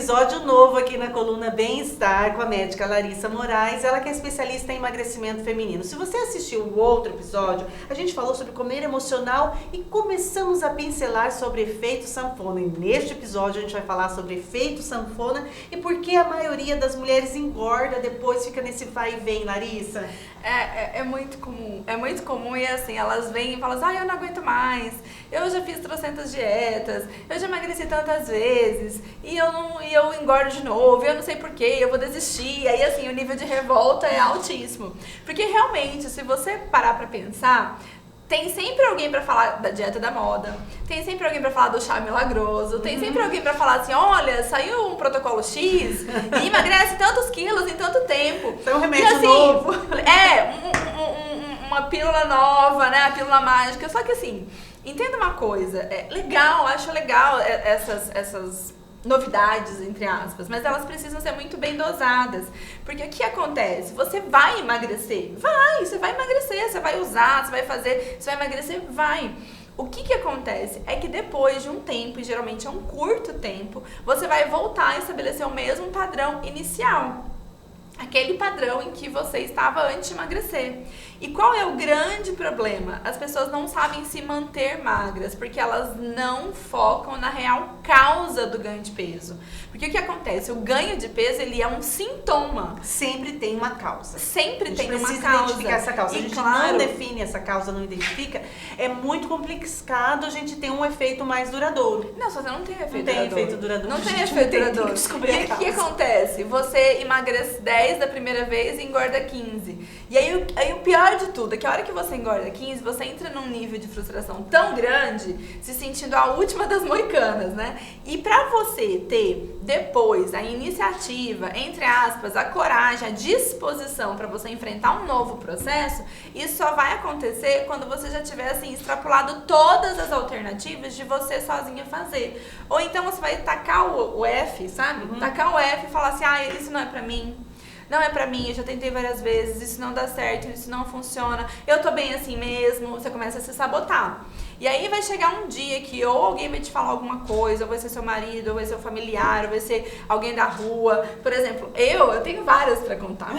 episódio novo aqui na coluna Bem-Estar com a médica Larissa Moraes, ela que é especialista em emagrecimento feminino. Se você assistiu o outro episódio, a gente falou sobre comer emocional e começamos a pincelar sobre efeito sanfona. E neste episódio a gente vai falar sobre efeito sanfona e por que a maioria das mulheres engorda, depois fica nesse vai e vem, Larissa. É muito comum e assim, elas vêm e falam assim, eu não aguento mais, eu já fiz trocentas dietas, eu já emagreci tantas vezes e eu engordo de novo, eu não sei porquê, eu vou desistir. E aí assim, o nível de revolta é altíssimo. Porque realmente, se você parar pra pensar, tem sempre alguém pra falar da dieta da moda, tem sempre alguém pra falar do chá milagroso, tem sempre alguém pra falar assim, olha, saiu um protocolo X e emagrece tantos quilos em tanto tempo. Tem um remédio e, assim, novo. Uma pílula nova, né, a pílula mágica. Só que assim, entenda uma coisa, acho legal essas novidades, entre aspas, mas elas precisam ser muito bem dosadas, porque o que acontece? Você vai emagrecer? Você vai emagrecer, você vai usar, você vai fazer, você vai emagrecer? Vai. O que acontece é que depois de um tempo, e geralmente é um curto tempo, você vai voltar a estabelecer o mesmo padrão inicial. Aquele padrão em que você estava antes de emagrecer. E qual é o grande problema? As pessoas não sabem se manter magras, porque elas não focam na real causa do ganho de peso. Porque o que acontece? O ganho de peso, ele é um sintoma. Sempre tem uma causa. Sempre tem uma precisa causa. identificar essa causa. E a gente claro, não define essa causa, não identifica, é muito complicado a gente ter um efeito mais duradouro. Não, só você não tem efeito Não duradouro. tem efeito duradouro. Não tem A gente efeito tem que duradouro. descobrir a E o que causa. acontece? Você emagrece 10 da primeira vez e engorda 15. E aí o pior de tudo é que a hora que você engorda 15, você entra num nível de frustração tão grande, se sentindo a última das moicanas, né? E pra você ter depois a iniciativa, entre aspas, a coragem, a disposição pra você enfrentar um novo processo, isso só vai acontecer quando você já tiver assim extrapolado todas as alternativas de você sozinha fazer. Ou então você vai tacar o F, sabe? Tacar o F e falar assim, isso não é pra mim. Não é pra mim, eu já tentei várias vezes, isso não dá certo, isso não funciona, eu tô bem assim mesmo, você começa a se sabotar. E aí vai chegar um dia que ou alguém vai te falar alguma coisa, ou vai ser seu marido, ou vai ser o familiar, ou vai ser alguém da rua. Por exemplo, eu tenho várias pra contar.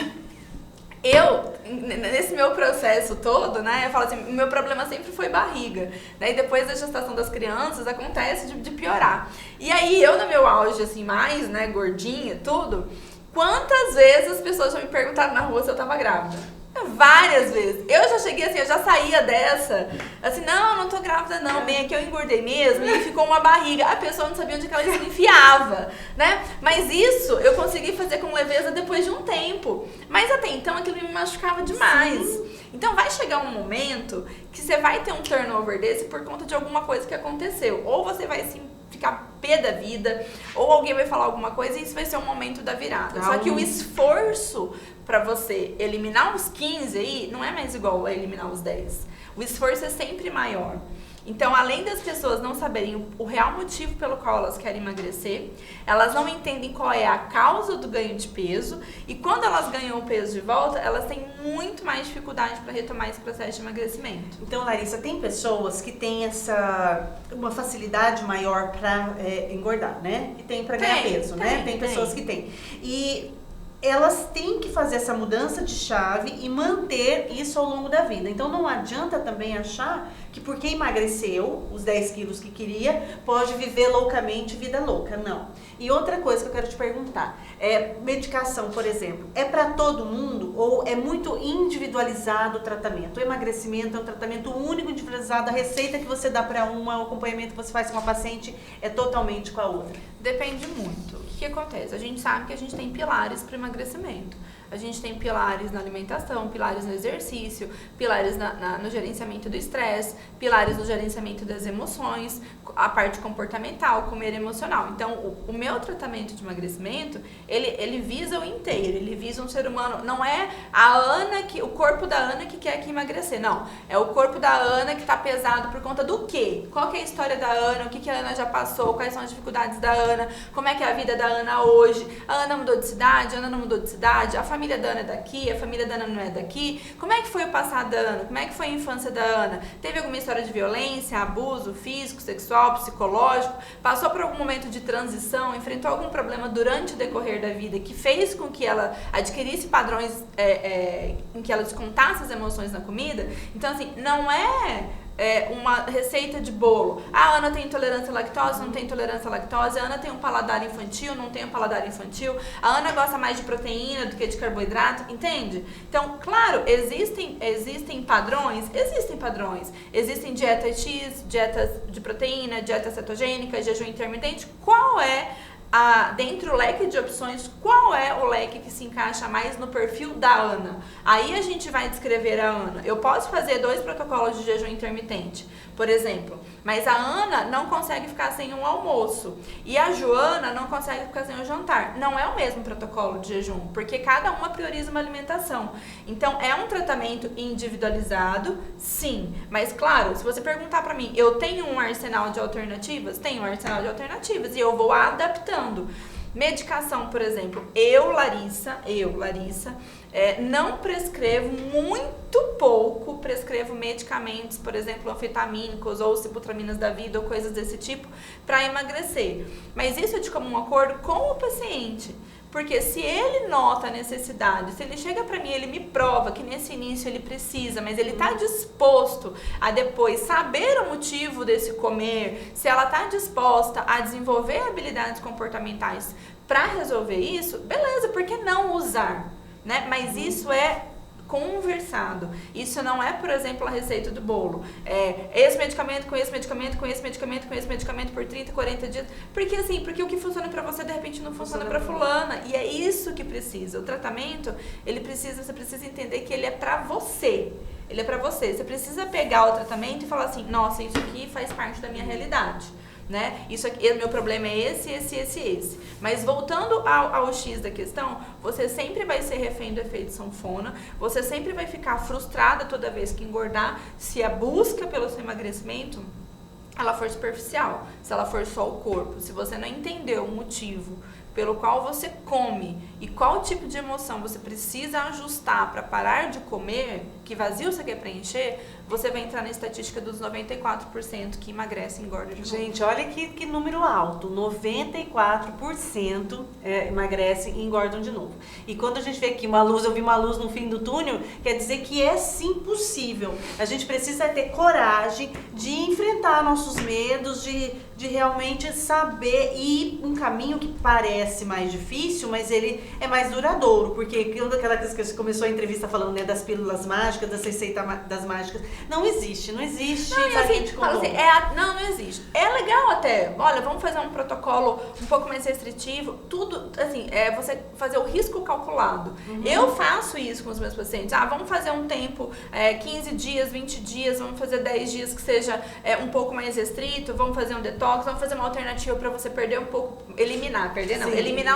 Nesse meu processo todo, né, eu falo assim, o meu problema sempre foi barriga, né, e depois da gestação das crianças acontece de piorar. E aí eu no meu auge, assim, mais, né, gordinha, tudo, quantas vezes as pessoas já me perguntaram na rua se eu tava grávida? Várias vezes. Eu já cheguei assim, eu já saía dessa, assim, não tô grávida não, bem aqui eu engordei mesmo e ficou uma barriga. A pessoa não sabia onde que ela se enfiava, né? Mas isso eu consegui fazer com leveza depois de um tempo. Mas até então aquilo me machucava demais. Sim. Então vai chegar um momento que você vai ter um turnover desse por conta de alguma coisa que aconteceu. Ou você vai se ficar pé da vida, ou alguém vai falar alguma coisa e isso vai ser um momento da virada. Só que o esforço pra você eliminar os 15 aí não é mais igual a eliminar os 10. O esforço é sempre maior. Então, além das pessoas não saberem o real motivo pelo qual elas querem emagrecer, elas não entendem qual é a causa do ganho de peso e quando elas ganham o peso de volta, elas têm muito mais dificuldade para retomar esse processo de emagrecimento. Então, Larissa, tem pessoas que têm uma facilidade maior para engordar, né? E tem para ganhar peso, né? Tem pessoas que têm. E elas têm que fazer essa mudança de chave e manter isso ao longo da vida. Então não adianta também achar que porque emagreceu os 10 quilos que queria, pode viver loucamente vida louca. Não. E outra coisa que eu quero te perguntar, medicação, por exemplo, é para todo mundo ou é muito individualizado o tratamento? O emagrecimento é um tratamento único, individualizado, a receita que você dá para uma, o acompanhamento que você faz com uma paciente é totalmente com a outra? Depende muito. O que acontece? A gente sabe que a gente tem pilares para emagrecimento. A gente tem pilares na alimentação, pilares no exercício, pilares no gerenciamento do estresse, pilares no gerenciamento das emoções, a parte comportamental, comer emocional. Então, o meu tratamento de emagrecimento, ele visa o inteiro, ele visa um ser humano. Não é o corpo da Ana que quer emagrecer, não. É o corpo da Ana que tá pesado por conta do quê? Qual que é a história da Ana, o que a Ana já passou, quais são as dificuldades da Ana, como é que é a vida da da Ana hoje? A Ana mudou de cidade? A Ana não mudou de cidade? A família da Ana é daqui? A família da Ana não é daqui? Como é que foi o passado da Ana? Como é que foi a infância da Ana? Teve alguma história de violência, abuso físico, sexual, psicológico? Passou por algum momento de transição? Enfrentou algum problema durante o decorrer da vida que fez com que ela adquirisse padrões em que ela descontasse as emoções na comida? Então, assim, não é uma receita de bolo. A Ana tem intolerância à lactose, não tem intolerância à lactose. A Ana tem um paladar infantil, não tem um paladar infantil. A Ana gosta mais de proteína do que de carboidrato, entende? Então, claro, existem padrões, existem dietas X, dietas de proteína, dieta cetogênica, jejum intermitente. Qual é dentro do leque de opções, qual é o leque que se encaixa mais no perfil da Ana? Aí a gente vai descrever a Ana. Eu posso fazer 2 protocolos de jejum intermitente, por exemplo, mas a Ana não consegue ficar sem um almoço e a Joana não consegue ficar sem um jantar. Não é o mesmo protocolo de jejum, porque cada uma prioriza uma alimentação. Então, é um tratamento individualizado, sim, mas claro, se você perguntar pra mim, eu tenho um arsenal de alternativas? Tenho um arsenal de alternativas e eu vou adaptando. Medicação, por exemplo, eu, Larissa, não prescrevo, muito pouco prescrevo medicamentos, por exemplo, anfetamínicos ou cibutraminas da vida ou coisas desse tipo para emagrecer. Mas isso é de comum acordo com o paciente. Porque se ele nota a necessidade, se ele chega pra mim, ele me prova que nesse início ele precisa, mas ele tá disposto a depois saber o motivo desse comer, se ela tá disposta a desenvolver habilidades comportamentais pra resolver isso, beleza, por que não usar, né? Mas isso é conversado. Isso não é, por exemplo, a receita do bolo. Esse medicamento, com esse medicamento, com esse medicamento, com esse medicamento por 30, 40 dias. Porque assim, porque o que funciona pra você, de repente, não funciona pra fulana. E é isso que precisa. O tratamento, você precisa entender que ele é pra você. Ele é pra você. Você precisa pegar o tratamento e falar assim, nossa, isso aqui faz parte da minha realidade. Né? Isso aqui, meu problema é esse. Mas voltando ao X da questão, você sempre vai ser refém do efeito sanfona, você sempre vai ficar frustrada toda vez que engordar, se a busca pelo seu emagrecimento ela for superficial, se ela for só o corpo, se você não entendeu o motivo pelo qual você come e qual tipo de emoção você precisa ajustar para parar de comer, que vazio você quer preencher, você vai entrar na estatística dos 94% que emagrece e engorda de novo. Gente, olha que número alto, 94% emagrece e engordam de novo. E quando a gente vê aqui eu vi uma luz no fim do túnel, quer dizer que é sim possível. A gente precisa ter coragem de enfrentar nossos medos, de realmente saber ir um caminho que parece mais difícil, mas ele é mais duradouro, porque quando aquela que você começou a entrevista falando, né, das pílulas mágicas, das receitas das mágicas, não existe. Não, assim, não existe. É legal até, olha, vamos fazer um protocolo um pouco mais restritivo, tudo, assim, você fazer o risco calculado. Uhum. Eu faço isso com os meus pacientes, vamos fazer um tempo, 15 dias, 20 dias, vamos fazer 10 dias que seja um pouco mais restrito, vamos fazer um detox, vamos fazer uma alternativa para você perder um pouco, eliminar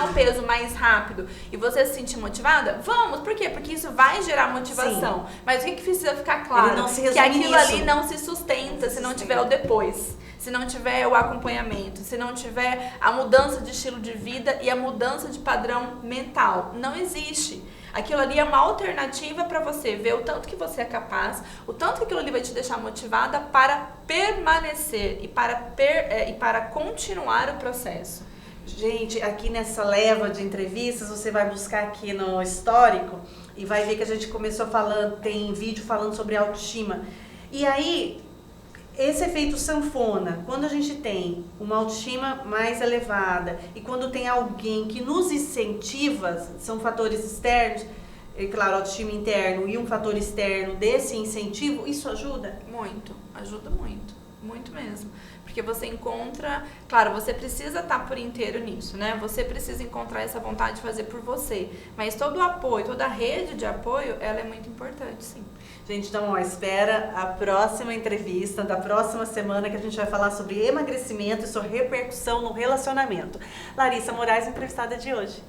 o peso mais rápido e você se sentir motivada? Vamos, por quê? Porque isso vai gerar motivação. Sim. Mas o que precisa ficar claro? Que aquilo ali não se sustenta se não tiver o depois, se não tiver o acompanhamento, se não tiver a mudança de estilo de vida e a mudança de padrão mental. Não existe. Aquilo ali é uma alternativa para você ver o tanto que você é capaz, o tanto que aquilo ali vai te deixar motivada para permanecer e para continuar o processo. Gente, aqui nessa leva de entrevistas, você vai buscar aqui no histórico e vai ver que a gente começou falando, tem vídeo falando sobre autoestima. E aí, esse efeito sanfona, quando a gente tem uma autoestima mais elevada e quando tem alguém que nos incentiva, são fatores externos, e claro, autoestima interno e um fator externo desse incentivo, isso ajuda? Muito, ajuda muito, muito mesmo. Porque você encontra, claro, você precisa estar por inteiro nisso, né? Você precisa encontrar essa vontade de fazer por você. Mas todo o apoio, toda a rede de apoio, ela é muito importante, sim. Gente, então, espera a próxima entrevista da próxima semana que a gente vai falar sobre emagrecimento e sua repercussão no relacionamento. Larissa Moraes, entrevistada de hoje.